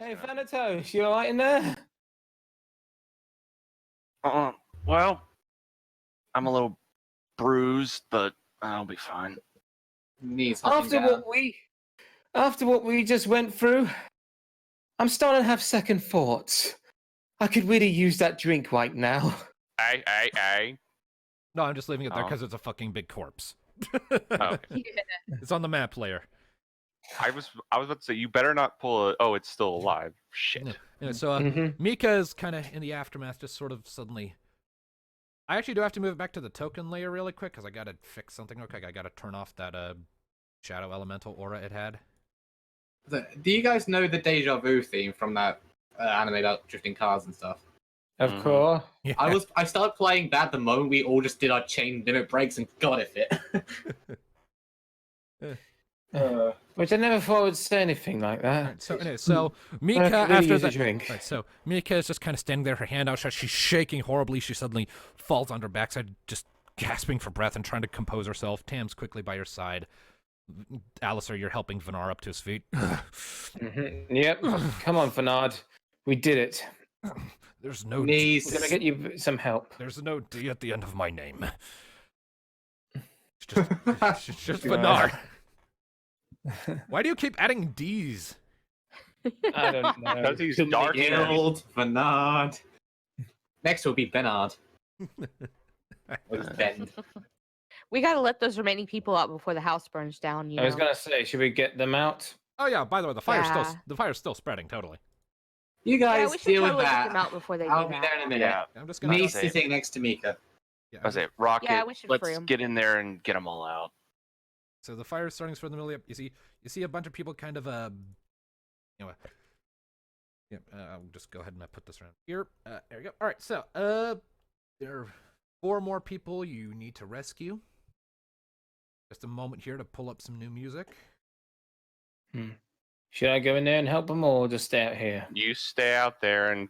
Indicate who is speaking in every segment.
Speaker 1: Hey, Thanatos, you alright in there?
Speaker 2: Well, I'm a little bruised, but I'll be fine.
Speaker 3: Knees
Speaker 1: After what we just went through, I'm starting to have second thoughts. I could really use that drink right now.
Speaker 2: Hey.
Speaker 4: No, I'm just leaving it there
Speaker 2: Oh.
Speaker 4: because it's a fucking big corpse.
Speaker 2: Oh, okay.
Speaker 5: Yeah.
Speaker 4: It's on the map layer.
Speaker 2: I was about to say you better not pull a. Oh, it's still alive. Shit.
Speaker 4: Yeah, so Mika is kind of in the aftermath, just sort of suddenly. I actually do have to move it back to the token layer really quick because I gotta fix something real quick. I gotta turn off that shadow elemental aura it had.
Speaker 3: Do you guys know the deja vu theme from that anime about drifting cars and stuff?
Speaker 1: Of course.
Speaker 4: Yeah.
Speaker 3: I started playing that the moment we all just did our chain limit breaks, and God, it fit.
Speaker 1: Which I never thought would say anything like that.
Speaker 4: Right, so anyway, so Mika
Speaker 1: really
Speaker 4: after
Speaker 1: use a
Speaker 4: that.
Speaker 1: drink.
Speaker 4: Right, so Mika is just kind of standing there, her hand outstretched. She's shaking horribly. She suddenly falls on her backside, just gasping for breath and trying to compose herself. Tam's quickly by her side. Alistair, you're helping Vinar up to his feet.
Speaker 1: Yep. Come on, Fernard. We did it.
Speaker 4: There's no
Speaker 3: Knees.
Speaker 1: We're gonna get you some help.
Speaker 4: There's no D at the end of my name. It's just Vinar. Why do you keep adding D's?
Speaker 1: I don't know.
Speaker 2: Because he's
Speaker 1: Too many
Speaker 2: dark.
Speaker 3: Gerald, Bernard. Next will be Bernard. Or just Ben.
Speaker 5: We gotta let those remaining people out before the house burns down. You know.
Speaker 1: I was gonna say, should we get them out?
Speaker 4: Oh yeah, by the way, the fire's
Speaker 5: Yeah.
Speaker 4: still spreading totally.
Speaker 3: You
Speaker 5: Yeah,
Speaker 3: guys
Speaker 5: we should
Speaker 3: deal
Speaker 5: totally
Speaker 3: with
Speaker 5: get
Speaker 3: that.
Speaker 5: them out before they
Speaker 3: I'll
Speaker 5: do
Speaker 3: be
Speaker 5: that.
Speaker 3: there in a minute.
Speaker 2: Yeah.
Speaker 4: I'm just gonna
Speaker 3: Me
Speaker 2: say-
Speaker 3: sitting next to Mika.
Speaker 4: yeah,
Speaker 2: I say, Rocket.
Speaker 5: Yeah, we should free
Speaker 2: Let's
Speaker 5: 'em.
Speaker 2: get in there and get them all out.
Speaker 4: So the fire's starting to spread in the middle. You see a bunch of people kind of I'll just go ahead and put this around here. There we go. All right, so there are 4 more people you need to rescue. Just a moment here to pull up some new music.
Speaker 1: Should I go in there and help them, or just stay out here?
Speaker 2: You stay out there and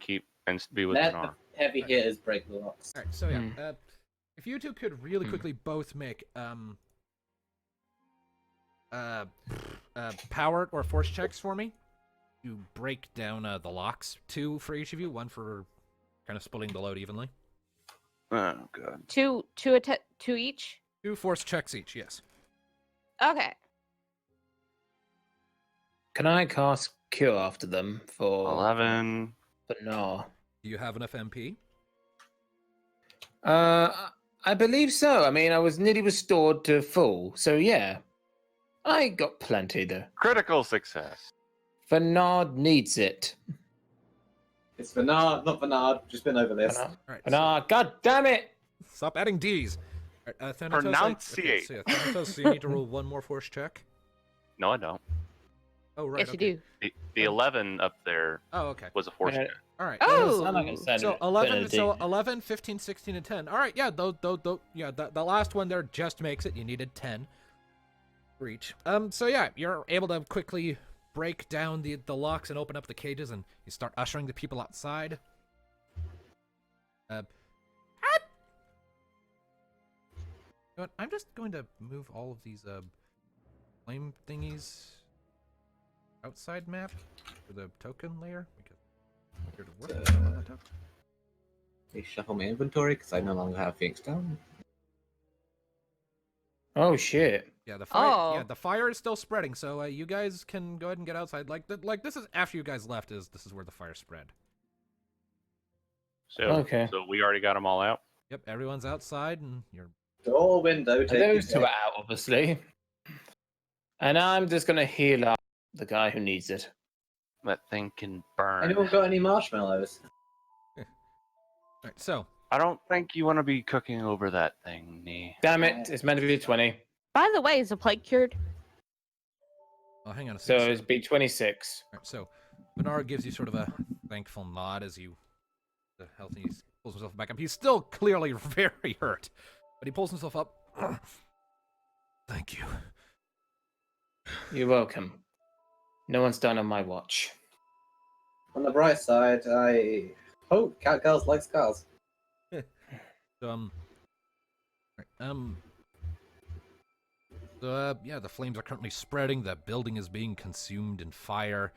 Speaker 2: be with
Speaker 3: Let
Speaker 2: Vinar.
Speaker 3: the heavy hitters break the locks.
Speaker 4: All right, so yeah, if you two could really quickly both make power or force checks for me, you break down the locks. 2 for each of you, 1 for kind of splitting the load evenly.
Speaker 2: Oh god.
Speaker 5: Two each.
Speaker 4: 2 force checks each, yes.
Speaker 5: Okay.
Speaker 1: Can I cast Cure after them for
Speaker 2: 11.
Speaker 1: But no.
Speaker 4: Do you have enough MP?
Speaker 1: I believe so. I mean, I was nearly restored to full, so yeah. I got plenty there.
Speaker 2: Critical success.
Speaker 1: Bernard needs it.
Speaker 3: It's Bernard, not Bernard. Just been over this.
Speaker 1: Bernard,
Speaker 4: All right,
Speaker 1: Bernard, god damn it!
Speaker 4: stop adding D's. All right, Thanatos,
Speaker 2: Pronunciate.
Speaker 4: so, Thanatos, so you need to roll 1 more force check.
Speaker 2: No, I don't.
Speaker 4: Oh, right.
Speaker 5: Yes,
Speaker 4: okay.
Speaker 5: you do.
Speaker 2: The 11 up there
Speaker 4: Oh, okay.
Speaker 2: was a force
Speaker 1: Right.
Speaker 2: check.
Speaker 4: All right.
Speaker 5: Oh!
Speaker 1: I'm not gonna send
Speaker 4: So
Speaker 1: it.
Speaker 4: 11, so
Speaker 1: Benedict.
Speaker 4: 11, 15, 16, and 10. All right, yeah, the last one there just makes it. You needed 10 for each. So yeah, you're able to quickly break down the locks and open up the cages, and you start ushering the people outside. You know what? I'm just going to move all of these flame thingies outside map for the token layer because here to work on the token.
Speaker 3: They shuffle my inventory because I no longer have Phoenix Down.
Speaker 1: Oh shit.
Speaker 4: Yeah, the fire.
Speaker 5: Oh.
Speaker 4: Yeah, the fire is still spreading. So you guys can go ahead and get outside. Like this is after you guys left. This is where the fire spread.
Speaker 2: So,
Speaker 1: Okay.
Speaker 2: So we already got them all out.
Speaker 4: Yep, everyone's outside, and you're.
Speaker 3: Door, window, take
Speaker 1: Those
Speaker 3: your
Speaker 1: two are
Speaker 3: pick.
Speaker 1: out, obviously. And I'm just gonna heal up the guy who needs it.
Speaker 2: That thing can burn.
Speaker 3: Anyone got any marshmallows?
Speaker 4: All right, so
Speaker 2: I don't think you want to be cooking over that thing, Nee.
Speaker 1: Damn it, it's meant to be 20.
Speaker 5: By the way, is the plague cured?
Speaker 4: oh, hang on a
Speaker 1: So
Speaker 4: second.
Speaker 1: it's be 26.
Speaker 4: All right, so Bernard gives you sort of a thankful nod as you the healthy he pulls himself back up. He's still clearly very hurt, but he pulls himself up. Thank you.
Speaker 1: You're welcome. No one's done on my watch.
Speaker 3: On the bright side, I hope cat girls like scars.
Speaker 4: So, yeah, the flames are currently spreading. The building is being consumed in fire.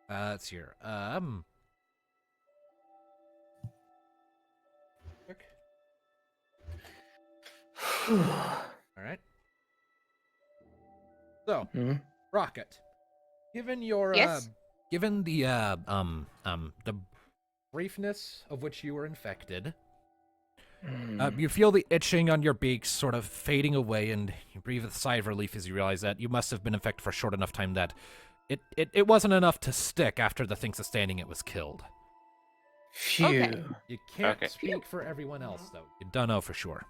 Speaker 4: Let's hear. Quick. All right. So,
Speaker 1: Hmm?
Speaker 4: Rocket, given your
Speaker 5: Yes?
Speaker 4: given the briefness of which you were infected, you feel the itching on your beak sort of fading away, and you breathe a sigh of relief as you realize that you must have been infected for a short enough time that it wasn't enough to stick after the thing sustaining it was killed.
Speaker 1: Phew.
Speaker 5: Okay.
Speaker 4: You can't
Speaker 2: Okay.
Speaker 4: speak for everyone else, though. You don't know for sure.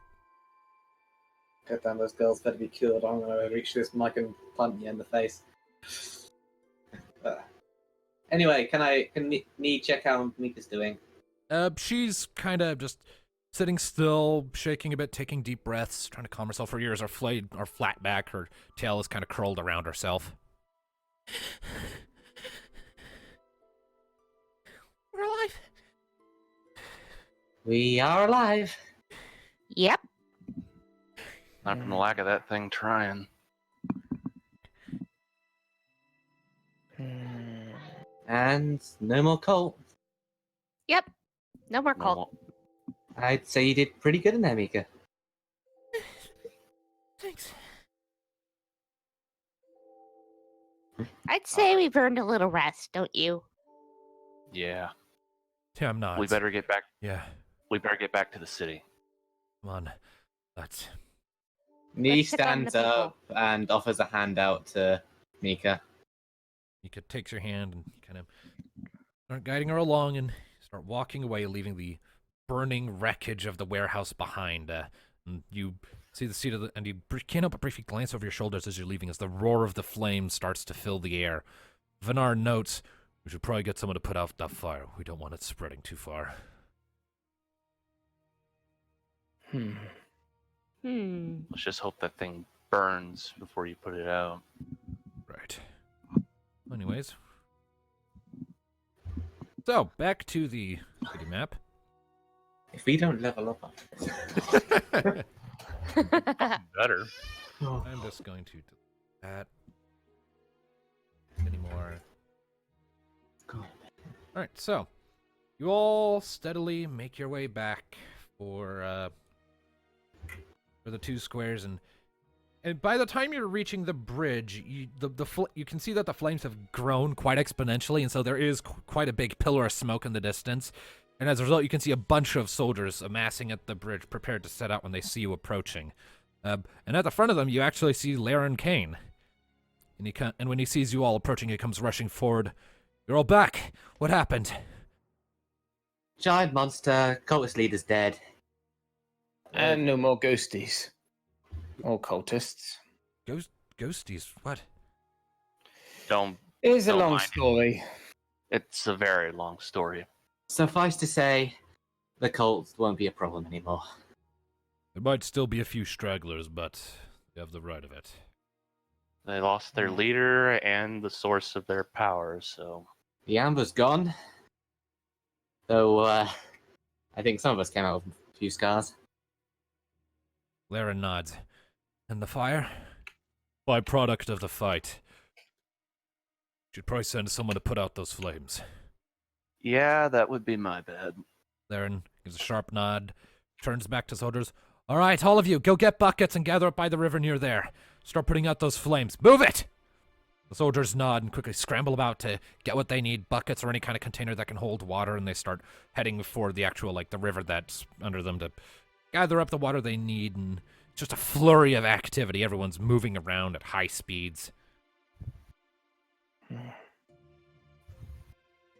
Speaker 3: God damn, those girls better be killed. I'm gonna reach this mic and punch you in the face. Anyway, can me check how Mika's doing?
Speaker 4: She's kind of just sitting still, shaking a bit, taking deep breaths, trying to calm herself. Her ears are flat back. Her tail is kind of curled around herself. We're alive.
Speaker 3: We are alive.
Speaker 5: Yep.
Speaker 2: Not from the lack of that thing trying.
Speaker 1: Hmm.
Speaker 3: And no more cult.
Speaker 5: Yep. No more
Speaker 2: No
Speaker 5: cult.
Speaker 2: more-
Speaker 3: I'd say you did pretty good in there, Mika.
Speaker 4: Thanks.
Speaker 5: I'd say we've earned a little rest, don't you?
Speaker 2: Yeah.
Speaker 4: Tim nods.
Speaker 2: We better get back.
Speaker 4: Yeah,
Speaker 2: We better get back to the city.
Speaker 4: come on. Let's.
Speaker 3: Nee
Speaker 5: Let's pick on the
Speaker 3: stands up and offers a hand out to Mika.
Speaker 4: Mika takes your hand and kind of start guiding her along and start walking away, leaving the burning wreckage of the warehouse behind. And you see the seat of the, and you can't help but briefly glance over your shoulders as you're leaving, as the roar of the flames starts to fill the air. Vinar notes, "We should probably get someone to put out that fire. We don't want it spreading too far."
Speaker 1: Hmm.
Speaker 2: Let's just hope that thing burns before you put it out.
Speaker 4: Right. Anyways. So, back to the city map.
Speaker 3: If we don't level up after
Speaker 2: Better.
Speaker 4: I'm just going to delete that. Anymore. Alright, so you all steadily make your way back for the two squares, and by the time you're reaching the bridge, you can see that the flames have grown quite exponentially, and so there is quite a big pillar of smoke in the distance. And as a result, you can see a bunch of soldiers amassing at the bridge, prepared to set out when they see you approaching. And at the front of them, you actually see Laren Kane. And when he sees you all approaching, he comes rushing forward. "You're all back. What happened?"
Speaker 3: giant monster, cultist leader's dead.
Speaker 1: And no more ghosties. Or cultists.
Speaker 4: Ghosties? What?
Speaker 2: Don't.
Speaker 1: It is a
Speaker 2: Don't
Speaker 1: long
Speaker 2: mind it.
Speaker 1: story.
Speaker 2: It's a very long story.
Speaker 3: Suffice to say, the cult won't be a problem anymore.
Speaker 4: There might still be a few stragglers, but you have the right of it.
Speaker 2: They lost their leader and the source of their power, so
Speaker 3: The amber's gone. Though, I think some of us came out with a few scars.
Speaker 4: Laren nods. And the fire? Byproduct of the fight. Should probably send someone to put out those flames.
Speaker 2: yeah, that would be my bad.
Speaker 4: Laren gives a sharp nod, turns back to soldiers. "All right, all of you, go get buckets and gather up by the river near there. Start putting out those flames. Move it!" The soldiers nod and quickly scramble about to get what they need, buckets or any kind of container that can hold water, and they start heading for the actual, the river that's under them to gather up the water they need, and it's just a flurry of activity. Everyone's moving around at high speeds.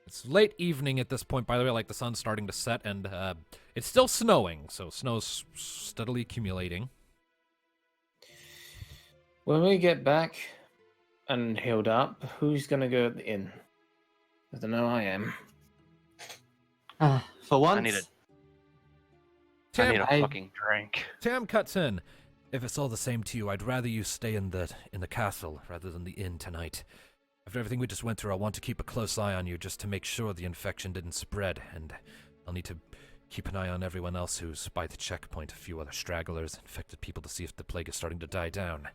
Speaker 4: It's late evening at this point, by the way, the sun's starting to set, and it's still snowing, so snow's steadily accumulating.
Speaker 1: When we get back and healed up, who's going to go at the inn? I don't know, I am.
Speaker 3: For once,
Speaker 2: I need
Speaker 4: Tam,
Speaker 2: a fucking drink.
Speaker 4: Tam cuts in. "If it's all the same to you, I'd rather you stay in the castle rather than the inn tonight. After everything we just went through, I want to keep a close eye on you just to make sure the infection didn't spread, and I'll need to keep an eye on everyone else who's by the checkpoint, a few other stragglers, infected people, to see if the plague is starting to die down.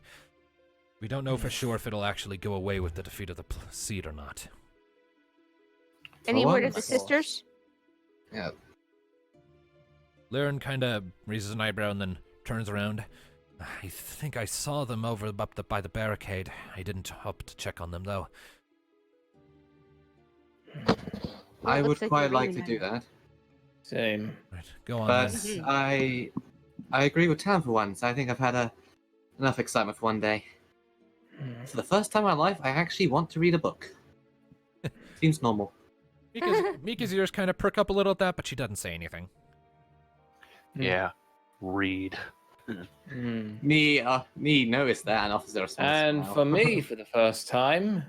Speaker 4: We don't know for sure if it'll actually go away with the defeat of the seed or not."
Speaker 5: Any word of the
Speaker 3: once.
Speaker 5: sisters?
Speaker 3: Yeah.
Speaker 4: Laren kind of raises an eyebrow and then turns around. I think I saw them over by the barricade. I didn't hop to check on them, though.
Speaker 5: Well,
Speaker 3: I
Speaker 5: it
Speaker 3: would
Speaker 5: looks like
Speaker 3: quite
Speaker 5: you're
Speaker 3: like to
Speaker 5: reading
Speaker 3: do that.
Speaker 1: Same.
Speaker 4: Right, go on
Speaker 3: But
Speaker 4: then.
Speaker 5: Mhm.
Speaker 3: I agree with Tam for once. I think I've had enough excitement for one day. For the first time in my life, I actually want to read a book. Seems normal.
Speaker 4: Mika's ears kind of perk up a little at that, but she doesn't say anything.
Speaker 2: Yeah. Read.
Speaker 1: Mm.
Speaker 3: Me noticed that and offers her a small
Speaker 1: And
Speaker 3: smile.
Speaker 1: for me, for the first time,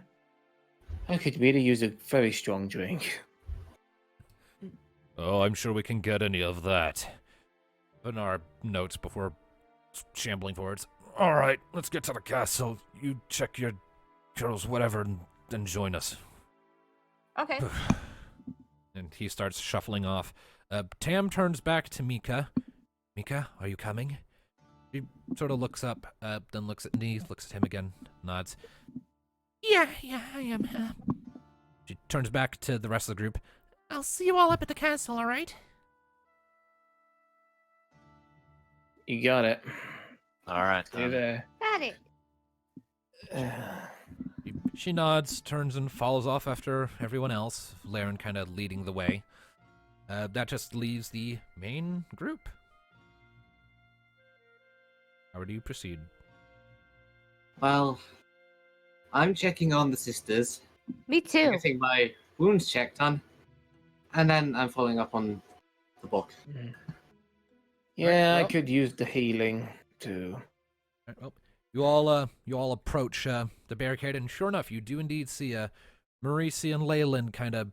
Speaker 1: I could really use a very strong drink.
Speaker 4: Oh, I'm sure we can get any of that. In our notes before shambling forwards. All right, let's get to the castle. You check your girls, whatever, and then join us.
Speaker 5: Okay.
Speaker 4: And he starts shuffling off. Tam turns back to Mika. Mika, are you coming? She sort of looks up, then looks at me, looks at him again, nods. Yeah, I am. She turns back to the rest of the group. I'll see you all up at the castle, all right?
Speaker 1: You got it.
Speaker 2: All right.
Speaker 1: You there.
Speaker 5: Got it.
Speaker 4: She nods, turns, and follows off after everyone else, Laren kind of leading the way. That just leaves the main group. How do you proceed?
Speaker 3: Well, I'm checking on the sisters,
Speaker 5: Me too.
Speaker 3: getting my wounds checked on, and then I'm following up on the book.
Speaker 1: Yeah, I
Speaker 4: well-
Speaker 1: could use the healing too.
Speaker 4: All right, well, you all approach the barricade, and sure enough, you do indeed see Marisi and Leyland kind of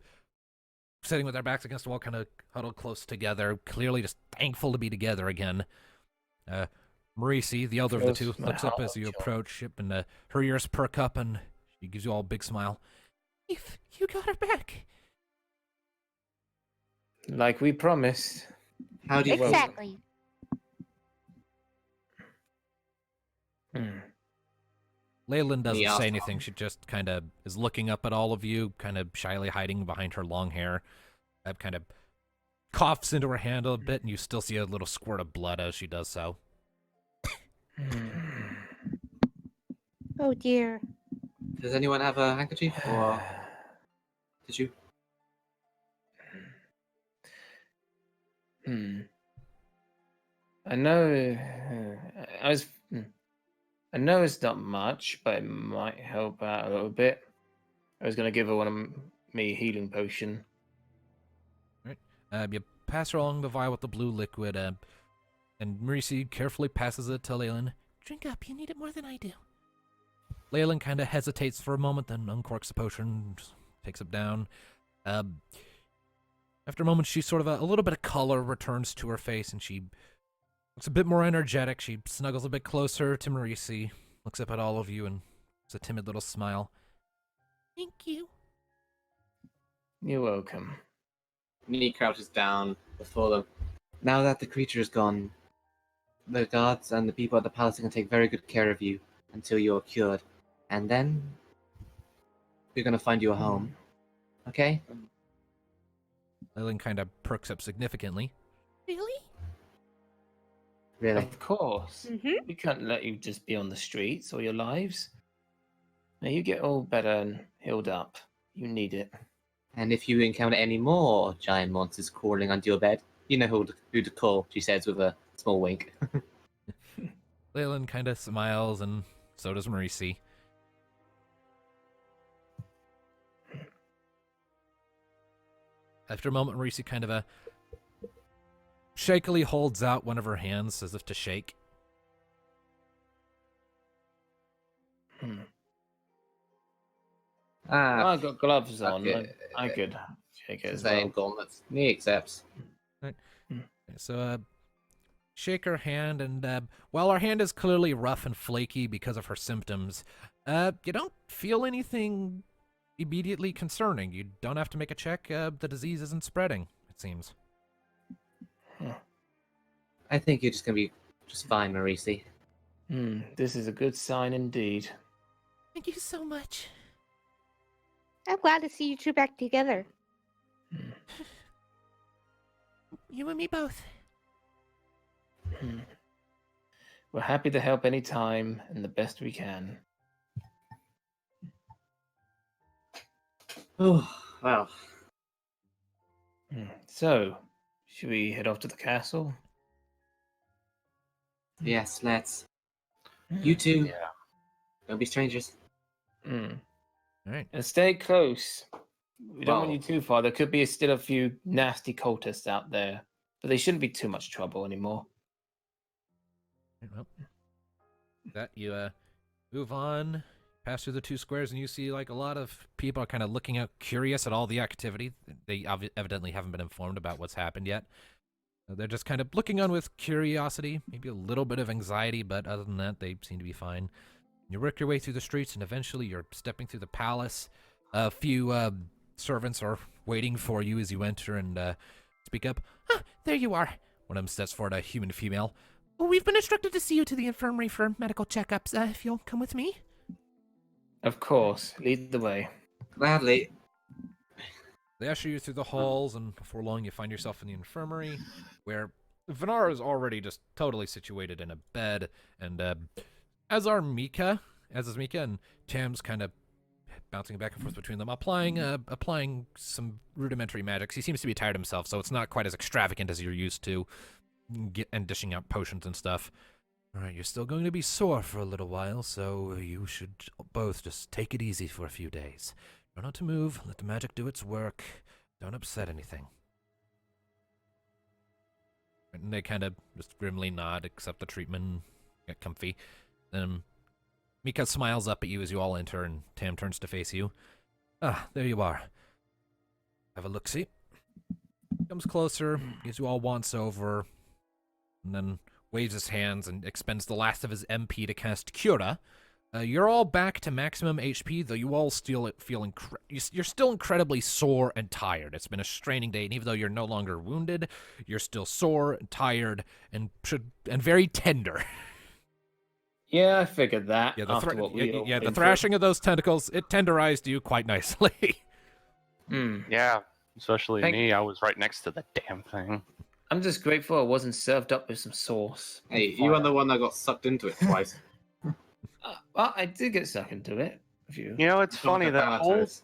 Speaker 4: sitting with their backs against the wall, kind of huddled close together, clearly just thankful to be together again. Marisi, the elder of the two,
Speaker 1: Fills my
Speaker 4: looks up as
Speaker 1: heart
Speaker 4: you
Speaker 1: with joy.
Speaker 4: approach, and her ears perk up, and she gives you all a big smile. If you got her back.
Speaker 1: Like we promised.
Speaker 3: How do you
Speaker 1: Well-
Speaker 5: Exactly.
Speaker 1: Hmm.
Speaker 4: Leyland doesn't
Speaker 3: Yeah.
Speaker 4: say anything. She just kind of is looking up at all of you, kind of shyly hiding behind her long hair. Kind of coughs into her hand a bit, and you still see a little squirt of blood as she does so.
Speaker 1: Hmm.
Speaker 5: Oh dear.
Speaker 3: Does anyone have a handkerchief, or did you?
Speaker 1: Hmm. I know. I know it's not much, but it might help out a little bit. I was gonna give her one of me healing potion.
Speaker 4: You pass her along the vial with the blue liquid, and Marisi carefully passes it to Leyland. Drink up, you need it more than I do. Leyland kind of hesitates for a moment, then uncorks the potion, just takes it down. After a moment, she sort of a little bit of color returns to her face, and she looks a bit more energetic. She snuggles a bit closer to Marisi, looks up at all of you, and gives a timid little smile. Thank you.
Speaker 1: You're welcome.
Speaker 3: Me crouches down before them. Now that the creature is gone, the guards and the people at the palace are going to take very good care of you until you're cured. And then we're going to find you a home. Okay?
Speaker 4: Leyland kind of perks up significantly. Really?
Speaker 3: Really?
Speaker 1: Of course.
Speaker 5: Mm-hmm.
Speaker 1: We can't let you just be on the streets all your lives. Now you get all better and healed up. You need it.
Speaker 3: And if you encounter any more giant monsters crawling under your bed, you know who to call, she says with a small wink.
Speaker 4: Leyland kind of smiles, and so does Marisi. After a moment, Marisi kind of shakily holds out one of her hands as if to shake.
Speaker 1: Hmm.
Speaker 3: Ah,
Speaker 1: I've got gloves on.
Speaker 3: okay.
Speaker 1: I could shake it
Speaker 3: the
Speaker 1: as
Speaker 3: same
Speaker 1: well.
Speaker 3: gauntlets. Me accepts.
Speaker 4: So, shake her hand, and while her hand is clearly rough and flaky because of her symptoms, you don't feel anything immediately concerning. You don't have to make a check. The disease isn't spreading, it seems.
Speaker 3: I think you're just going to be just fine, Marisi.
Speaker 1: This is a good sign indeed.
Speaker 4: Thank you so much.
Speaker 5: I'm glad to see you two back together.
Speaker 1: Hmm.
Speaker 4: You and me both.
Speaker 1: Hmm. We're happy to help any time and the best we can.
Speaker 3: Oh, well.
Speaker 1: So, should we head off to the castle?
Speaker 3: Yes, let's.
Speaker 1: Hmm.
Speaker 3: You two,
Speaker 2: Yeah.
Speaker 3: don't be strangers.
Speaker 1: Hmm.
Speaker 4: All right.
Speaker 1: And stay close. We don't want you
Speaker 3: Well-
Speaker 1: too far. There could be still a few nasty cultists out there, but they shouldn't be too much trouble anymore.
Speaker 4: Well, that you move on, pass through the 2 squares, and you see like a lot of people are kind of looking out, curious at all the activity. They evidently haven't been informed about what's happened yet. They're just kind of looking on with curiosity, maybe a little bit of anxiety, but other than that, they seem to be fine. You work your way through the streets, and eventually you're stepping through the palace. A few servants are waiting for you as you enter and speak up. Ah, there you are. One of them steps forward, a human female. We've been instructed to see you to the infirmary for medical checkups. If you'll come with me.
Speaker 1: Of course, lead the way.
Speaker 3: Gladly.
Speaker 4: They usher you through the halls, and before long you find yourself in the infirmary, where Venara is already just totally situated in a bed, and as is Mika, and Tam's kind of bouncing back and forth between them, applying some rudimentary magics. He seems to be tired himself, so it's not quite as extravagant as you're used to, and dishing out potions and stuff. All right, you're still going to be sore for a little while, so you should both just take it easy for a few days. Try not to move, let the magic do its work, don't upset anything. And they kind of just grimly nod, accept the treatment, get comfy. Then Mika smiles up at you as you all enter, and Tam turns to face you. Ah, there you are. Have a look-see. Comes closer, gives you all once over, and then waves his hands and expends the last of his MP to cast Cura. You're all back to maximum HP, though you all still feel you're still incredibly sore and tired. It's been a straining day, and even though you're no longer wounded, you're still sore and tired and very tender.
Speaker 1: Yeah, I figured that.
Speaker 4: Yeah,
Speaker 1: after what we all
Speaker 4: the
Speaker 1: been
Speaker 4: thrashing of those tentacles, it tenderized you quite nicely.
Speaker 1: through.
Speaker 2: Yeah. Especially
Speaker 1: Thank-
Speaker 2: me. I was right next to the damn thing.
Speaker 1: I'm just grateful I wasn't served up with some sauce.
Speaker 3: Hey, you are the one that got sucked into it twice.
Speaker 1: Well, I did get sucked into it. A few.
Speaker 2: You know, it's funny that
Speaker 3: Apparatus.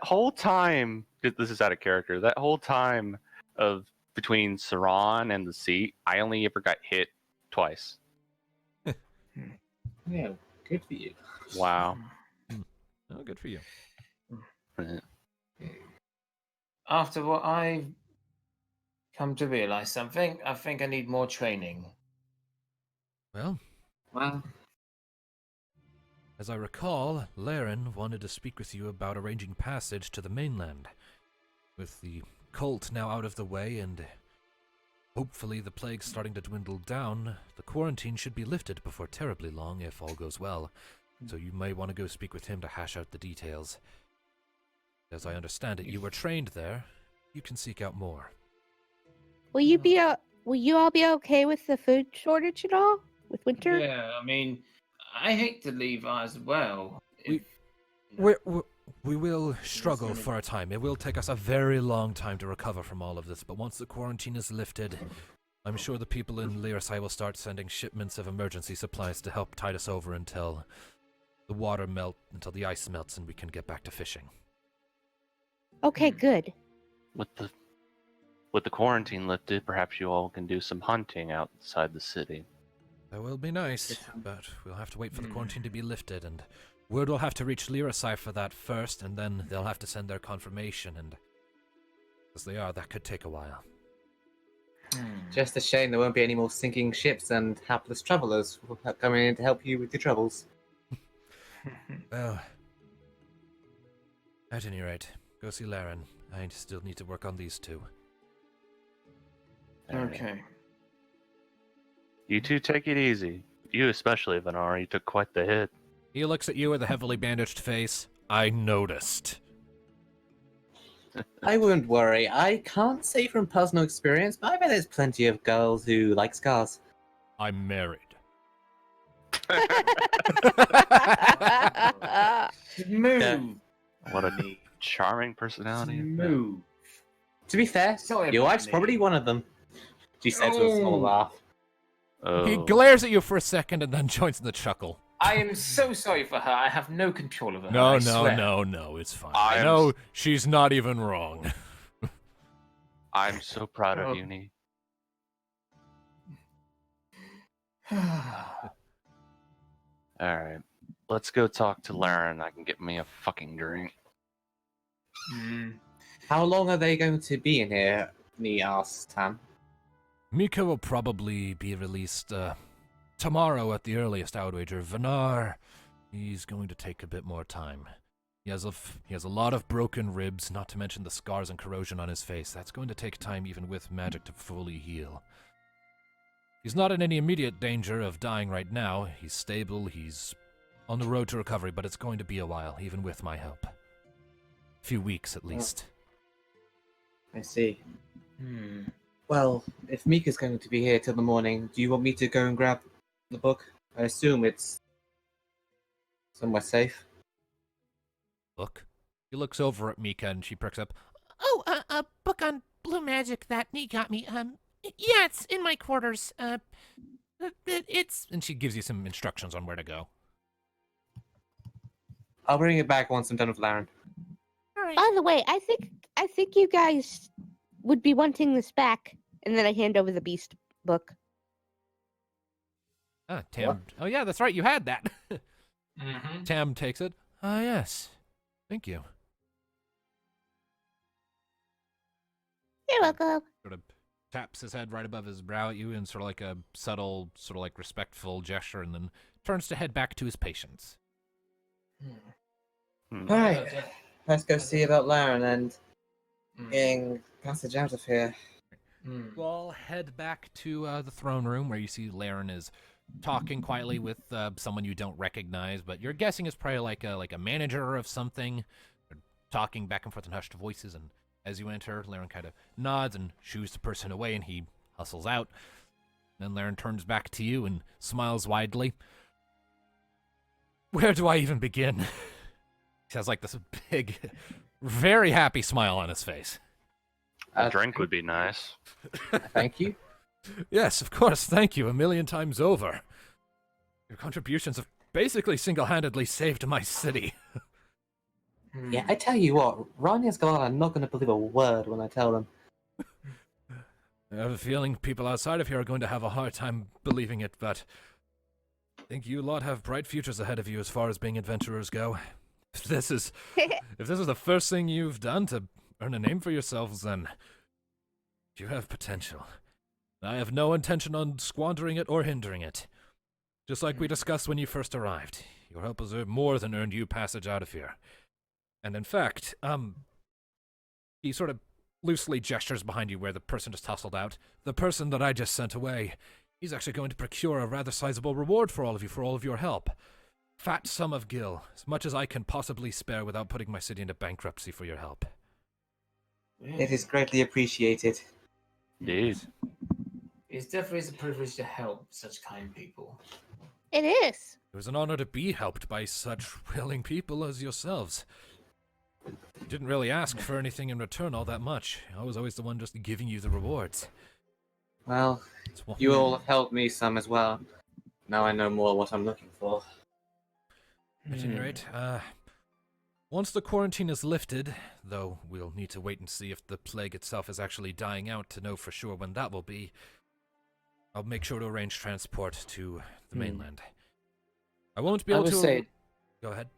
Speaker 2: whole time. This is out of character. That whole time of between Saran and the seat, I only ever got hit twice.
Speaker 3: Yeah, good for you.
Speaker 2: Wow.
Speaker 4: Oh, good for you.
Speaker 1: After what I've come to realize something, I think I need more training.
Speaker 4: Well,
Speaker 3: Well,
Speaker 4: as I recall, Laren wanted to speak with you about arranging passage to the mainland. With the cult now out of the way and hopefully the plague starting to dwindle down, the quarantine should be lifted before terribly long if all goes well. So you may want to go speak with him to hash out the details. As I understand it, you were trained there. You can seek out more.
Speaker 5: Will you all be okay with the food shortage at all with winter?
Speaker 1: Yeah, I mean, I hate to leave as well.
Speaker 4: We will struggle for a time. It will take us a very long time to recover from all of this, but once the quarantine is lifted, I'm sure the people in Lyrisai will start sending shipments of emergency supplies to help tide us over until the ice melts and we can get back to fishing.
Speaker 5: Okay, good.
Speaker 2: With the quarantine lifted, perhaps you all can do some hunting outside the city.
Speaker 4: That will be nice, but we'll have to wait for the quarantine to be lifted, and word will have to reach Lyrisai for that first, and then they'll have to send their confirmation, and as they are, that could take a while.
Speaker 3: just a shame there won't be any more sinking ships and hapless travelers coming in to help you with your troubles.
Speaker 4: Well, at any rate, go see Laren. I still need to work on these two.
Speaker 1: Okay.
Speaker 2: You two take it easy. You especially, Venara. You took quite the hit.
Speaker 4: He looks at you with a heavily bandaged face. I noticed.
Speaker 3: I wouldn't worry. I can't say from personal experience, but I bet there's plenty of girls who like scars.
Speaker 4: I'm married.
Speaker 1: Move.
Speaker 3: Yeah.
Speaker 2: What a charming personality.
Speaker 1: Move.
Speaker 3: To be fair,
Speaker 1: Sorry
Speaker 3: your
Speaker 1: about
Speaker 3: wife's
Speaker 1: me.
Speaker 3: probably one of them. She said with a small
Speaker 1: Oh.
Speaker 3: laugh.
Speaker 4: He
Speaker 2: Oh.
Speaker 4: glares at you for a second and then joins in the chuckle.
Speaker 1: I am so sorry for her. I have no control over her.
Speaker 4: No,
Speaker 1: I
Speaker 4: no,
Speaker 1: swear.
Speaker 4: no, it's fine.
Speaker 2: I
Speaker 4: I
Speaker 2: am
Speaker 4: know she's not even wrong.
Speaker 2: I'm so proud
Speaker 1: Oh.
Speaker 2: of you, Nee. Alright. Let's go talk to Laren. I can get me a fucking drink.
Speaker 1: Hmm.
Speaker 3: How long are they going to be in here? Nee asked Tam.
Speaker 4: Mika will probably be released tomorrow at the earliest, I would wager. Vinar, he's going to take a bit more time. He has a lot of broken ribs, not to mention the scars and corrosion on his face. That's going to take time even with magic to fully heal. He's not in any immediate danger of dying right now. He's stable, he's on the road to recovery, but it's going to be a while, even with my help. A few weeks at least.
Speaker 3: I see.
Speaker 1: Hmm.
Speaker 3: Well, if Mika's going to be here till the morning, do you want me to go and grab the book? I assume it's somewhere safe.
Speaker 4: Look. He looks over at Mika and she perks up.
Speaker 6: Oh, a book on blue magic that Nee got me. Yeah, it's in my quarters. It's
Speaker 4: And she gives you some instructions on where to go.
Speaker 3: I'll bring it back once I'm done with Laren.
Speaker 6: all right.
Speaker 5: By the way, I think you guys would be wanting this back. And then I hand over the beast book.
Speaker 4: Ah, Tam.
Speaker 3: What?
Speaker 4: Oh, yeah, that's right. You had that.
Speaker 1: Mm-hmm.
Speaker 4: Tam takes it. Ah, yes. Thank you.
Speaker 5: You're welcome.
Speaker 4: Sort of taps his head right above his brow at you in sort of like a subtle, sort of like respectful gesture, and then turns to head back to his patients.
Speaker 2: Hmm.
Speaker 3: Alright, let's go see about Laren and
Speaker 1: Hmm.
Speaker 3: getting passage out of here.
Speaker 1: Hmm.
Speaker 4: You all head back to the throne room where you see Laren is talking quietly with someone you don't recognize, but you're guessing it's probably like a manager of something. They're talking back and forth in hushed voices, and as you enter, Laren kind of nods and shoos the person away, and he hustles out. Then Laren turns back to you and smiles widely. Where do I even begin? He has like this big, very happy smile on his face.
Speaker 2: A drink would be nice.
Speaker 3: Thank you.
Speaker 4: Yes, of course, thank you a million times over. Your contributions have basically single-handedly saved my city.
Speaker 1: Hmm.
Speaker 3: Yeah, I tell you what, Ronnie and Scarlett are not going to believe a word when I tell them.
Speaker 4: I have a feeling people outside of here are going to have a hard time believing it, but I think you lot have bright futures ahead of you as far as being adventurers go. If this is the first thing you've done to earn a name for yourselves, then you have potential. I have no intention on squandering it or hindering it. Just like we discussed when you first arrived, your help has more than earned you passage out of here. And in fact, he sort of loosely gestures behind you where the person just hustled out. The person that I just sent away, he's actually going to procure a rather sizable reward for all of you for all of your help. Fat sum of gil, as much as I can possibly spare without putting my city into bankruptcy for your help.
Speaker 3: It is greatly appreciated.
Speaker 2: Indeed.
Speaker 1: It definitely is a privilege to help such kind people.
Speaker 5: It is.
Speaker 4: It was an honor to be helped by such willing people as yourselves. You didn't really ask for anything in return all that much. I was always the one just giving you the rewards.
Speaker 3: Well,
Speaker 4: It's one-
Speaker 3: you all have helped me some as well. Now I know more what I'm looking for.
Speaker 4: At any rate, once the quarantine is lifted, though we'll need to wait and see if the plague itself is actually dying out to know for sure when that will be, I'll make sure to arrange transport to the mainland. I won't be
Speaker 1: I
Speaker 4: able
Speaker 1: would
Speaker 4: to...
Speaker 1: say,
Speaker 4: Go ahead.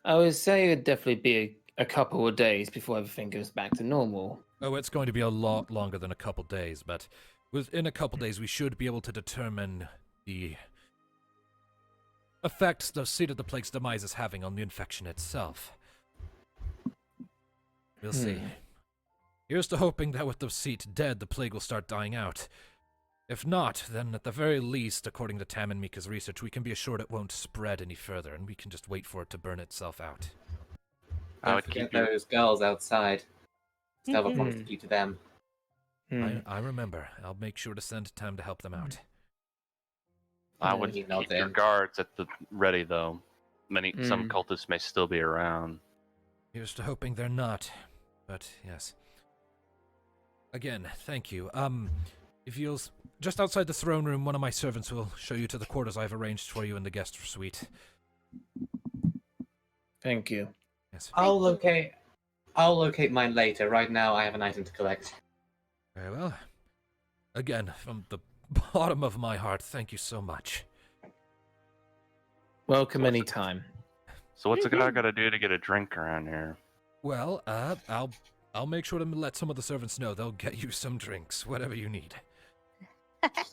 Speaker 1: I would say it'd definitely be a couple of days before everything goes back to normal.
Speaker 4: Oh, it's going to be a lot longer than a couple days, but within a couple days we should be able to determine the effects the seed of the plague's demise is having on the infection itself. We'll see. Here's to hoping that with the seat dead, the plague will start dying out. If not, then at the very least, according to Tam and Mika's research, we can be assured it won't spread any further, and we can just wait for it to burn itself out.
Speaker 2: I would
Speaker 3: Don't
Speaker 2: keep
Speaker 3: forget
Speaker 2: you.
Speaker 3: those girls outside. Stella
Speaker 5: Mhm.
Speaker 3: promised to keep to them.
Speaker 4: I remember. I'll make sure to send Tam to help them out.
Speaker 2: I would
Speaker 3: You
Speaker 2: keep
Speaker 3: know
Speaker 2: your
Speaker 3: them.
Speaker 2: guards at the ready, though. Some
Speaker 1: Mm.
Speaker 2: cultists may still be around.
Speaker 4: Here's to hoping they're not. But, yes. Again, thank you. If you'll just outside the throne room, one of my servants will show you to the quarters I've arranged for you in the guest suite.
Speaker 1: Thank you.
Speaker 4: Yes.
Speaker 3: I'll locate mine later. Right now, I have an item to collect.
Speaker 4: Very well. Again, from the bottom of my heart, thank you so much.
Speaker 1: Welcome anytime.
Speaker 2: So what's a guy got to do to get a drink around here?
Speaker 4: Well, I'll make sure to let some of the servants know. They'll get you some drinks, whatever you need.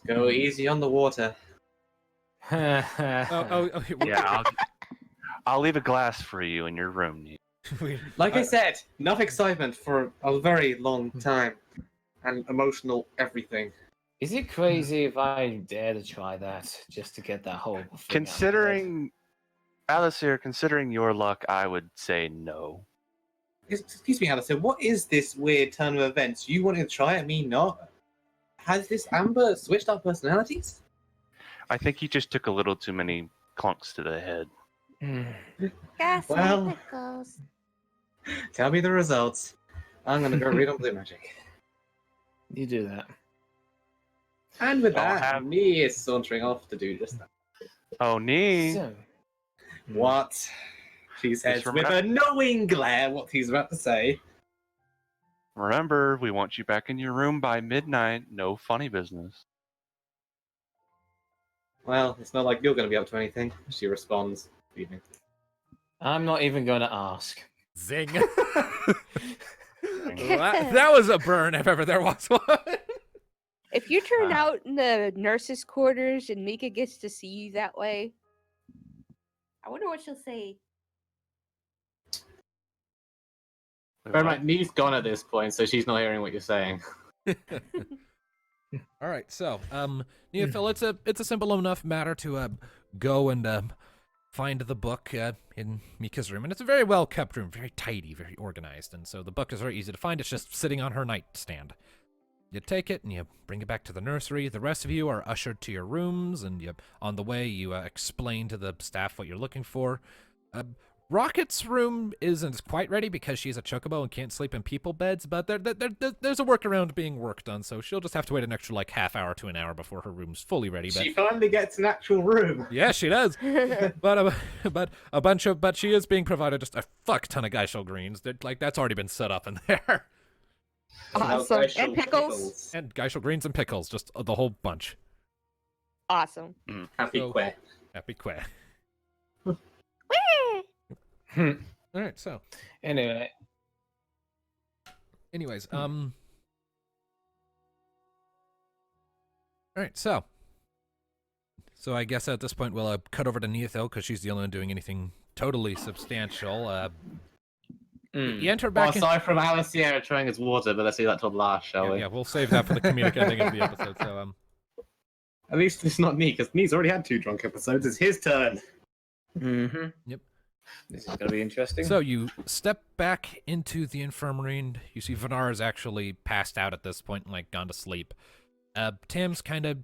Speaker 3: Go easy on the water.
Speaker 4: Oh,
Speaker 2: Yeah, I'll leave a glass for you in your room, Nick.
Speaker 3: Like I said, enough excitement for a very long time. And emotional everything.
Speaker 1: Is it crazy if I dare to try that just to get that whole thing out of my head?
Speaker 2: Considering, Alistair, considering your luck, I would say no.
Speaker 3: Excuse me, Alistair, what is this weird turn of events? You wanted to try it, me not? Has this Amber switched our personalities?
Speaker 2: I think he just took a little too many clunks to the head.
Speaker 5: Gas
Speaker 3: Well-
Speaker 5: and pickles.
Speaker 3: Tell me the results. I'm gonna go read on Blue Magic.
Speaker 1: You do that.
Speaker 3: And with
Speaker 2: I'll
Speaker 3: that,
Speaker 2: have-
Speaker 3: me is sauntering off to do just that.
Speaker 2: Oh, Nee.
Speaker 1: So,
Speaker 3: What? She says
Speaker 2: Just
Speaker 3: with a knowing glare what he's about to say.
Speaker 2: Remember, we want you back in your room by midnight. No funny business.
Speaker 3: Well, it's not like you're going to be up to anything. She responds. Evening.
Speaker 1: I'm not even going to ask.
Speaker 4: Zing. that was a burn if ever there was one.
Speaker 5: If you turn out in the nurses' quarters and Mika gets to see you that way, I wonder what she'll say.
Speaker 3: Bear in mind, Nee's gone at this point, so she's not hearing what you're saying.
Speaker 4: All right, so Neophil, it's a simple enough matter to go and find the book in Mika's room, and it's a very well kept room, very tidy, very organized, and so the book is very easy to find. It's just sitting on her nightstand. You take it and you bring it back to the nursery. The rest of you are ushered to your rooms, and on the way you explain to the staff what you're looking for. Rocket's room isn't quite ready because she's a chocobo and can't sleep in people beds, but there's a workaround being worked on, so she'll just have to wait an extra half hour to an hour before her room's fully ready.
Speaker 3: She finally gets an actual room.
Speaker 4: Yeah, she does. but she is being provided just a fuck ton of Geishel greens. That's already been set up in there.
Speaker 5: Awesome. And pickles.
Speaker 4: And Geishel greens and pickles, just the whole bunch.
Speaker 5: Awesome.
Speaker 3: Happy
Speaker 4: So-
Speaker 3: queer.
Speaker 4: Happy queer.
Speaker 5: Whee!
Speaker 4: All right, so
Speaker 1: Anyway,
Speaker 4: anyways, all right, so I guess at this point we'll cut over to Neothil because she's the only one doing anything totally substantial. You enter
Speaker 3: Well,
Speaker 4: back in.
Speaker 3: aside from Alistair trying his water, but let's leave that till last, shall we?
Speaker 4: Yeah, we'll save that for the comedic ending of the episode. So
Speaker 3: At least it's not Nee, because Nee's already had 2 drunk episodes. It's his turn.
Speaker 1: mm-hmm.
Speaker 4: Yep.
Speaker 1: This is going to be interesting.
Speaker 4: So you step back into the infirmary, and you see Vinar is actually passed out at this point and gone to sleep. Tam's kind of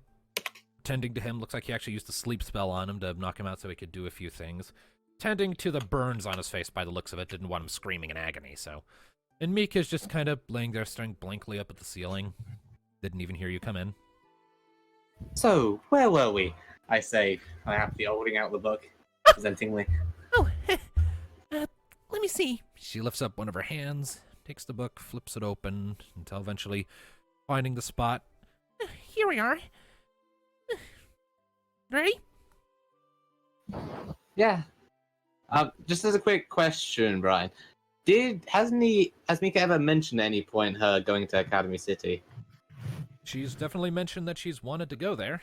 Speaker 4: tending to him. Looks like he actually used a sleep spell on him to knock him out so he could do a few things. Tending to the burns on his face by the looks of it. Didn't want him screaming in agony, so. And Mika's just kind of laying there staring blankly up at the ceiling. Didn't even hear you come in.
Speaker 3: So, where were we? I say, I happily holding out the book, presentingly.
Speaker 6: Oh, let me see.
Speaker 4: She lifts up one of her hands, takes the book, flips it open, until eventually finding the spot.
Speaker 6: Here we are. Ready?
Speaker 3: Yeah. Just as a quick question, Brian. Has Mika ever mentioned at any point her going to Academy City?
Speaker 4: She's definitely mentioned that she's wanted to go there.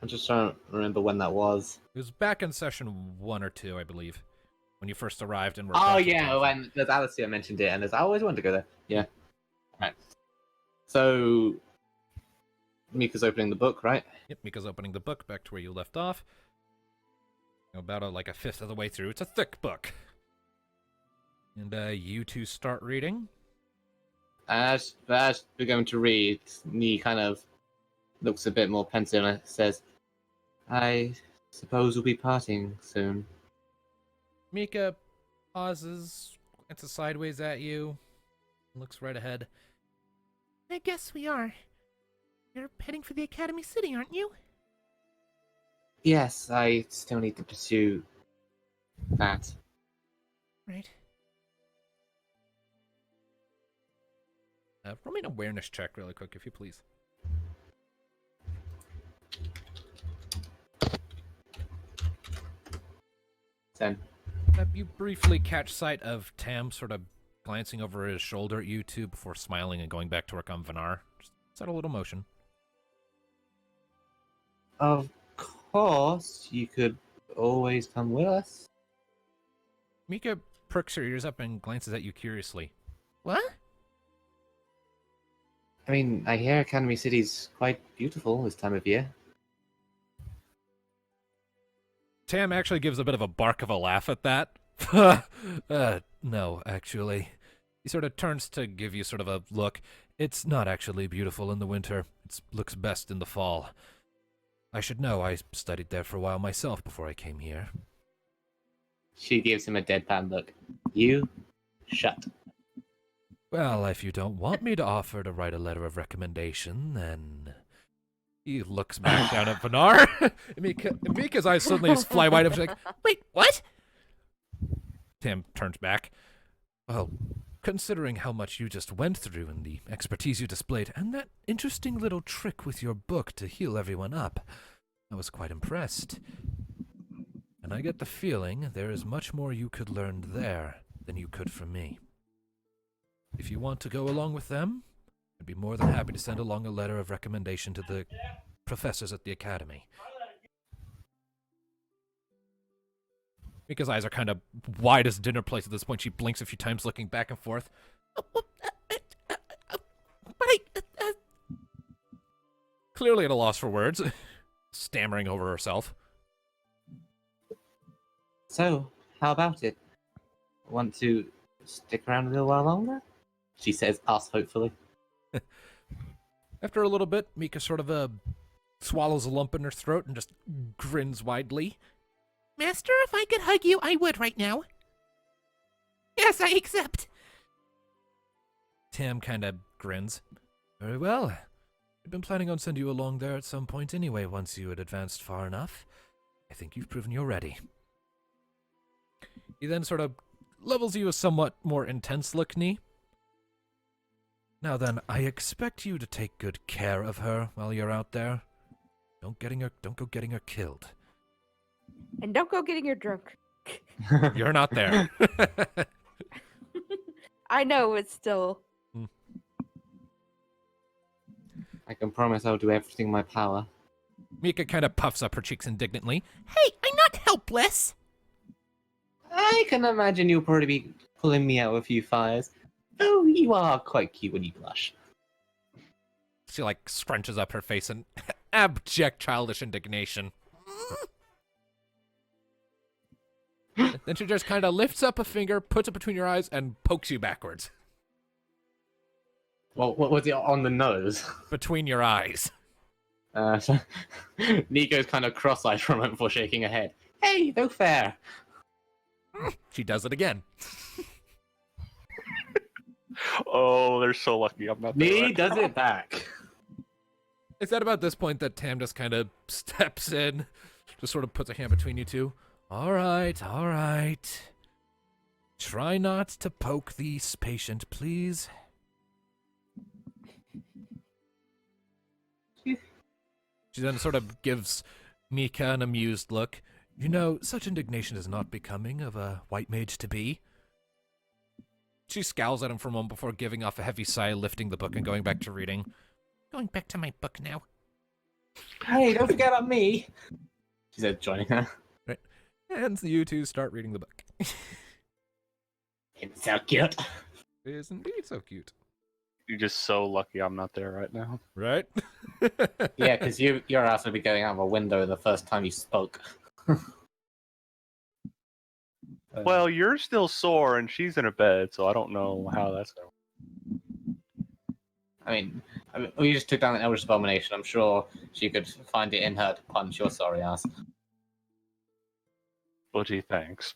Speaker 3: I'm just trying to remember when that was.
Speaker 4: It was back in session 1 or 2, I believe, when you first arrived and were.
Speaker 3: Oh
Speaker 4: approaching
Speaker 3: yeah,
Speaker 4: town.
Speaker 3: when there's Alistair mentioned it, and I always wanted to go there. Yeah. Right. So Mika's opening the book, right?
Speaker 4: Yep, Mika's opening the book back to where you left off. About a fifth of the way through. It's a thick book. And you two start reading.
Speaker 3: As we're going to read, Nee kind of looks a bit more pensive and says, I suppose we'll be parting soon.
Speaker 4: Mika pauses, glances sideways at you. Looks right ahead.
Speaker 6: I guess we are. You're heading for the Academy City, aren't you?
Speaker 3: Yes, I still need to pursue that.
Speaker 6: Right.
Speaker 4: Roll me an awareness check really quick, if you please.
Speaker 3: Then
Speaker 4: You briefly catch sight of Tam sort of glancing over his shoulder at you two before smiling and going back to work on Vinar. Just subtle little motion.
Speaker 3: of course you could always come with us.
Speaker 4: Mika perks her ears up and glances at you curiously.
Speaker 6: What?
Speaker 3: I mean, I hear Academy City's quite beautiful this time of year.
Speaker 4: Tam actually gives a bit of a bark of a laugh at that. No, actually. He sort of turns to give you sort of a look. It's not actually beautiful in the winter. It looks best in the fall. I should know. I studied there for a while myself before I came here.
Speaker 3: She gives him a deadpan look. You shut.
Speaker 4: Well, if you don't want me to offer to write a letter of recommendation, then... He looks back down at Vinar. Mika's eyes suddenly fly wide up. She's like,
Speaker 6: Wait, what?
Speaker 4: Tam turns back. Well, considering how much you just went through and the expertise you displayed, and that interesting little trick with your book to heal everyone up, I was quite impressed. And I get the feeling there is much more you could learn there than you could from me. If you want to go along with them, I'd be more than happy to send along a letter of recommendation to the professors at the academy. Mika's eyes are kind of wide as dinner plates at this point. She blinks a few times, looking back and forth.
Speaker 6: But I...
Speaker 4: Clearly at a loss for words, stammering over herself.
Speaker 3: So, how about it? Want to stick around a little while longer? She says, us, hopefully.
Speaker 4: After a little bit, Mika sort of swallows a lump in her throat and just grins widely.
Speaker 6: Master, if I could hug you, I would right now. Yes, I accept.
Speaker 4: Tam kind of grins. Very well. I'd been planning on sending you along there at some point anyway, once you had advanced far enough. I think you've proven you're ready. He then sort of levels you a somewhat more intense look, Nee. Now then, I expect you to take good care of her while you're out there. Don't go getting her killed.
Speaker 5: And don't go getting her drunk.
Speaker 4: You're not there.
Speaker 5: I know, it's still...
Speaker 3: I can promise I'll do everything in my power.
Speaker 4: Mika kind of puffs up her cheeks indignantly.
Speaker 6: Hey, I'm not helpless.
Speaker 3: I can imagine you'll probably be pulling me out of a few fires. Oh, you are quite cute when you blush.
Speaker 4: She like scrunches up her face in abject childish indignation. Then she just kind of lifts up a finger, puts it between your eyes, and pokes you backwards.
Speaker 3: Well, what was it on the nose?
Speaker 4: Between your eyes.
Speaker 3: So Nico's kind of cross-eyed for a moment before shaking her head. Hey, no fair.
Speaker 4: She does it again.
Speaker 2: Oh, they're so lucky I'm not there.
Speaker 3: Me
Speaker 2: right
Speaker 3: does
Speaker 2: now.
Speaker 3: it back.
Speaker 4: Is that about this point that Tam just kind of steps in, just sort of puts a hand between you two? All right. Try not to poke the patient, please. She then sort of gives Mika an amused look. You know, such indignation is not becoming of a white mage to be. She scowls at him for a moment before giving off a heavy sigh, lifting the book and going back to reading.
Speaker 6: Going back to my book now.
Speaker 3: Hey, don't forget about me. She said, joining her.
Speaker 4: Right. And you two start reading the book.
Speaker 3: It's so cute.
Speaker 4: It is indeed so cute.
Speaker 2: You're just so lucky I'm not there right now.
Speaker 4: Right?
Speaker 3: Yeah, because your ass would be going out of a window the first time you spoke.
Speaker 2: Well, you're still sore and she's in a bed, so I don't know how that's going.
Speaker 3: I mean, we just took down an Eldritch Abomination. I'm sure she could find it in her to punch your sorry ass.
Speaker 2: Well, gee, thanks.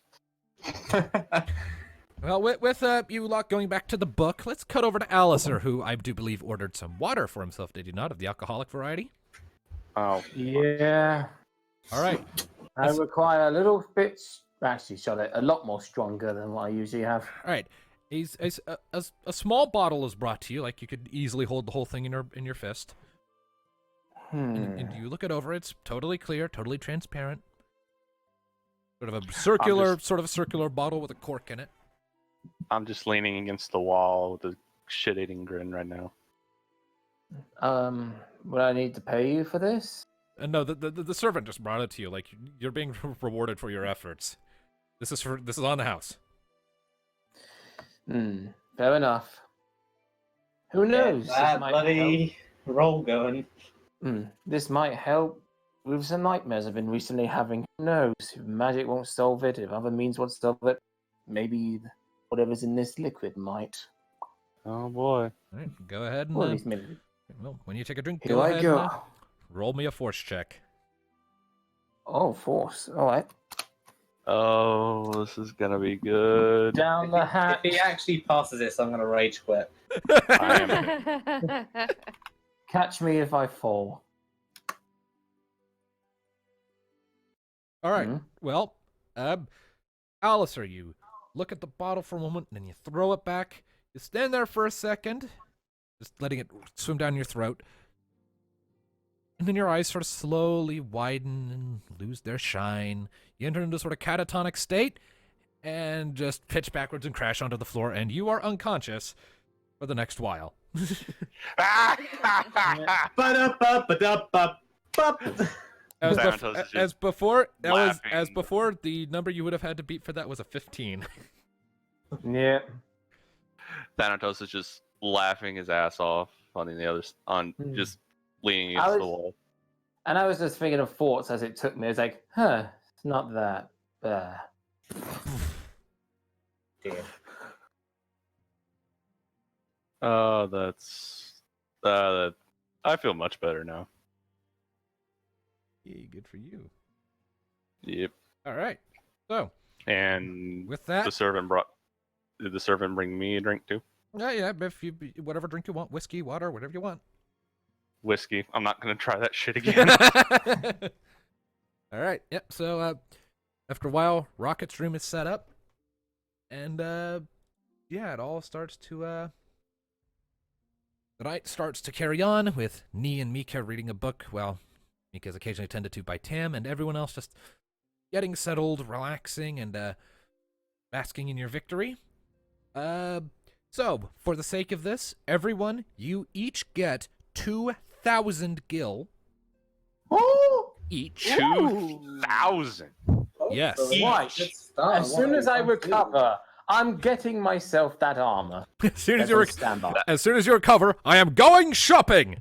Speaker 4: Well, with you lot going back to the book, let's cut over to Alistair, who I do believe ordered some water for himself. Did you not, of the alcoholic variety?
Speaker 2: Oh,
Speaker 7: Yeah.
Speaker 4: All right.
Speaker 7: I require a little bit. Actually, sorry, a lot more stronger than what I usually have.
Speaker 4: All right. A small bottle is brought to you, like you could easily hold the whole thing in your fist. And you look it over. It's totally clear, totally transparent. Sort of a circular bottle with a cork in it.
Speaker 2: I'm just leaning against the wall with a shit-eating grin right now.
Speaker 7: Would I need to pay you for this?
Speaker 4: No, the servant just brought it to you. Like you're being rewarded for your efforts. This is on the house.
Speaker 7: Fair enough. Who knows?
Speaker 3: Get that bloody roll going.
Speaker 7: This might help with some nightmares I've been recently having. Who knows? If magic won't solve it, if other means won't solve it, maybe whatever's in this liquid might.
Speaker 2: Oh boy.
Speaker 4: All right, go ahead and
Speaker 7: Well, at least maybe.
Speaker 4: well, when you take a drink,
Speaker 7: Here
Speaker 4: go
Speaker 7: I
Speaker 4: ahead
Speaker 7: go.
Speaker 4: and roll me a force check.
Speaker 7: Oh, force. All right.
Speaker 2: Oh, this is gonna be good.
Speaker 7: Down the hatch.
Speaker 3: If he actually passes this, I'm gonna rage quit.
Speaker 2: I am.
Speaker 7: Catch me if I fall.
Speaker 4: All right.
Speaker 7: Mhm.
Speaker 4: Well, Alistair, you look at the bottle for a moment, and then you throw it back. You stand there for a second, just letting it swim down your throat. And then your eyes sort of slowly widen and lose their shine. You enter into sort of catatonic state and just pitch backwards and crash onto the floor, and you are unconscious for the next while. As,
Speaker 2: Thanatos is
Speaker 4: as
Speaker 2: just
Speaker 4: before, as
Speaker 2: laughing.
Speaker 4: before, the number you would have had to beat for that was a 15.
Speaker 7: Yeah.
Speaker 2: Thanatos is just laughing his ass off on the other just leaning
Speaker 7: I
Speaker 2: against the
Speaker 7: was-
Speaker 2: wall.
Speaker 7: And I was just thinking of thoughts as it took me. It's like, it's not that bad.
Speaker 3: Dear.
Speaker 2: Oh, that's I feel much better now.
Speaker 4: Yay, good for you.
Speaker 2: Yep.
Speaker 4: All right. So,
Speaker 2: And
Speaker 4: with that,
Speaker 2: did the servant bring me a drink too?
Speaker 4: yeah, if you whatever drink you want, whiskey, water, whatever you want.
Speaker 2: Whiskey. I'm not gonna try that shit again.
Speaker 4: All right. Yep. So, after a while, Rocket's room is set up, and yeah, it all starts to the night starts to carry on with Nee and Mika reading a book. Well, Mika's occasionally attended to by Tam, and everyone else just getting settled, relaxing, and basking in your victory. So, for the sake of this, everyone, you each get 2,000 gil
Speaker 7: Oh!
Speaker 4: each.
Speaker 2: 2,000.
Speaker 4: Yes.
Speaker 7: Right.
Speaker 3: Good start.
Speaker 7: As soon as I recover, I'm getting myself that armor.
Speaker 4: As soon as
Speaker 7: Everyone
Speaker 4: you
Speaker 7: stand by.
Speaker 4: as soon as you recover, I am going shopping.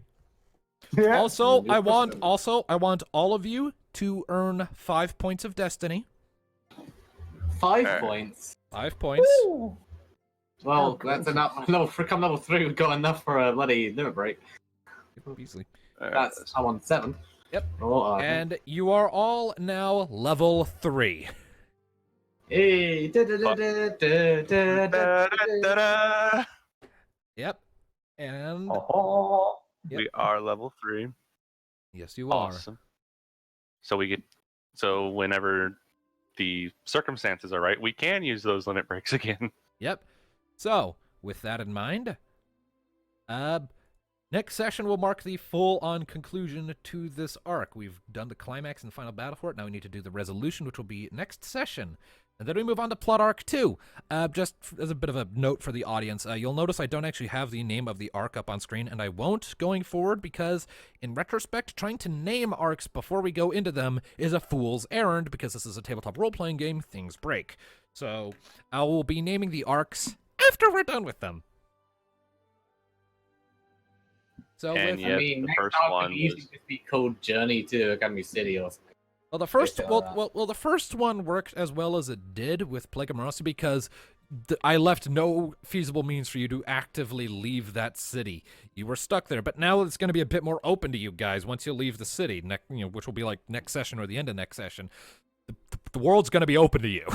Speaker 7: Yeah.
Speaker 4: Also, I want all of you to earn 5 points of destiny.
Speaker 3: 5 points.
Speaker 4: 5 points.
Speaker 3: Well, that's enough. For come level 3, we've got enough for a bloody limit break.
Speaker 4: Easily.
Speaker 3: That's I won 7.
Speaker 4: Yep.
Speaker 3: Oh,
Speaker 4: And you are all now level 3.
Speaker 3: Hey.
Speaker 2: Da-da-da-da.
Speaker 4: Yep. And
Speaker 7: Oh.
Speaker 4: Yep.
Speaker 2: We are level 3.
Speaker 4: yes, you are.
Speaker 2: Awesome. So whenever the circumstances are right, we can use those limit breaks again.
Speaker 4: Yep. So, with that in mind, next session will mark the full-on conclusion to this arc. We've done the climax and final battle for it. Now we need to do the resolution, which will be next session. And then we move on to plot arc 2. Just as a bit of a note for the audience, you'll notice I don't actually have the name of the arc up on screen, and I won't going forward because, in retrospect, trying to name arcs before we go into them is a fool's errand because this is a tabletop role-playing game, things break. So, I will be naming the arcs after we're done with them. So,
Speaker 2: And
Speaker 4: with,
Speaker 2: yeah,
Speaker 3: I mean,
Speaker 2: the
Speaker 3: next
Speaker 2: first
Speaker 3: arc
Speaker 2: one
Speaker 3: could easily
Speaker 2: was-
Speaker 3: just be called Journey to Academy City or something.
Speaker 4: well, the first,
Speaker 3: If,
Speaker 4: the first one worked as well as it did with Plague of Morosity because I left no feasible means for you to actively leave that city. You were stuck there, but now it's going to be a bit more open to you guys once you leave the city, which will be like next session or the end of next session. The world's going to be open to you.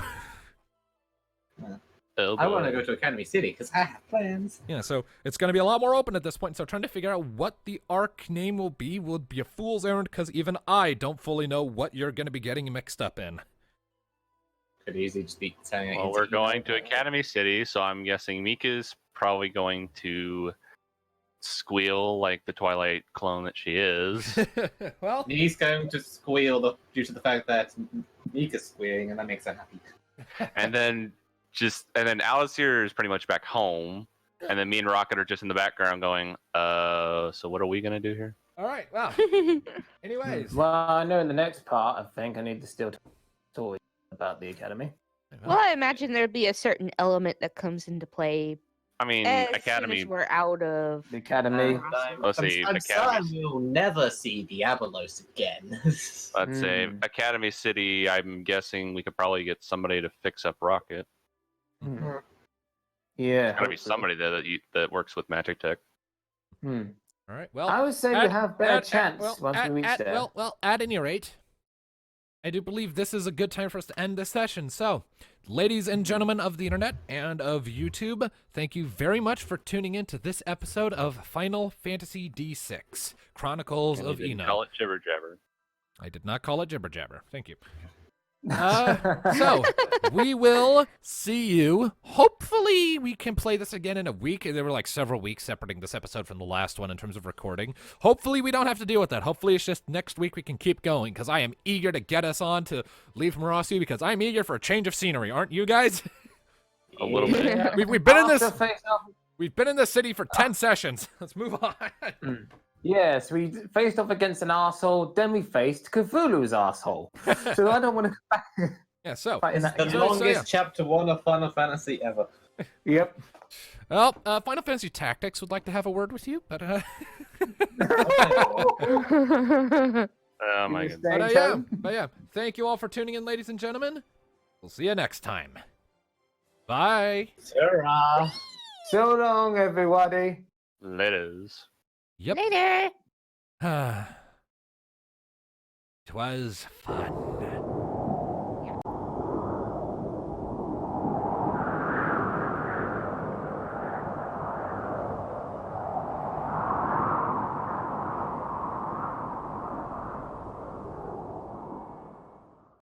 Speaker 2: Oh,
Speaker 3: I want to
Speaker 2: boy.
Speaker 3: go to Academy City because I have plans.
Speaker 4: Yeah, so it's going to be a lot more open at this point. So trying to figure out what the arc name will be a fool's errand because even I don't fully know what you're going to be getting mixed up in.
Speaker 3: Could easily just be telling
Speaker 2: Well, we're going to Academy City, so I'm guessing Mika's probably going to squeal like the Twilight clone that she is.
Speaker 4: Well,
Speaker 3: He's going to squeal due to the fact that Mika's squealing, and that makes her happy.
Speaker 2: and then Alistair is pretty much back home, and then me and Rocket are just in the background going, so what are we gonna do here?
Speaker 4: all right. Well, anyways.
Speaker 7: Well, I know in the next part, I think I need to still talk about the academy.
Speaker 5: Well, I imagine there'd be a certain element that comes into play
Speaker 2: I mean,
Speaker 5: as soon
Speaker 2: Academy.
Speaker 5: as we're out of.
Speaker 7: The academy.
Speaker 2: Let's see,
Speaker 3: I'm
Speaker 2: Academy.
Speaker 3: sorry we'll never see Diabolos again.
Speaker 2: Let's say Academy City. I'm guessing we could probably get somebody to fix up Rocket.
Speaker 7: Yeah.
Speaker 2: There's gotta be somebody that works with magic tech.
Speaker 4: All right. Well,
Speaker 7: I would say we have better chance once we reach there.
Speaker 4: Well, at any rate, I do believe this is a good time for us to end this session. So, ladies and gentlemen of the internet and of YouTube, thank you very much for tuning in to this episode of Final Fantasy D6 Chronicles of Eno.
Speaker 2: Call it jibber jabber.
Speaker 4: I did not call it jibber jabber. Thank you. So we will see you. Hopefully we can play this again in a week. There were like several weeks separating this episode from the last one in terms of recording. Hopefully we don't have to deal with that. Hopefully it's just next week we can keep going because I am eager to get us on to leave Marasu because I'm eager for a change of scenery. Aren't you guys?
Speaker 2: A little bit.
Speaker 4: We've been in this.
Speaker 7: After face off-
Speaker 4: We've been in this city for 10 sessions. Let's move on.
Speaker 7: Yes, we faced off against an arsehole, then we faced Cthulhu's arsehole. So I don't want to go back.
Speaker 4: Yeah, so.
Speaker 7: fight in that
Speaker 3: The
Speaker 7: game.
Speaker 3: longest chapter 1 of Final Fantasy ever.
Speaker 7: Yep.
Speaker 4: Well, Final Fantasy Tactics would like to have a word with you, but
Speaker 2: Oh my god.
Speaker 4: but yeah, thank you all for tuning in, ladies and gentlemen. We'll see you next time. Bye.
Speaker 3: Sarah.
Speaker 7: So long, everybody.
Speaker 2: Laters.
Speaker 4: Yep.
Speaker 5: Later.
Speaker 4: 'Twas fun.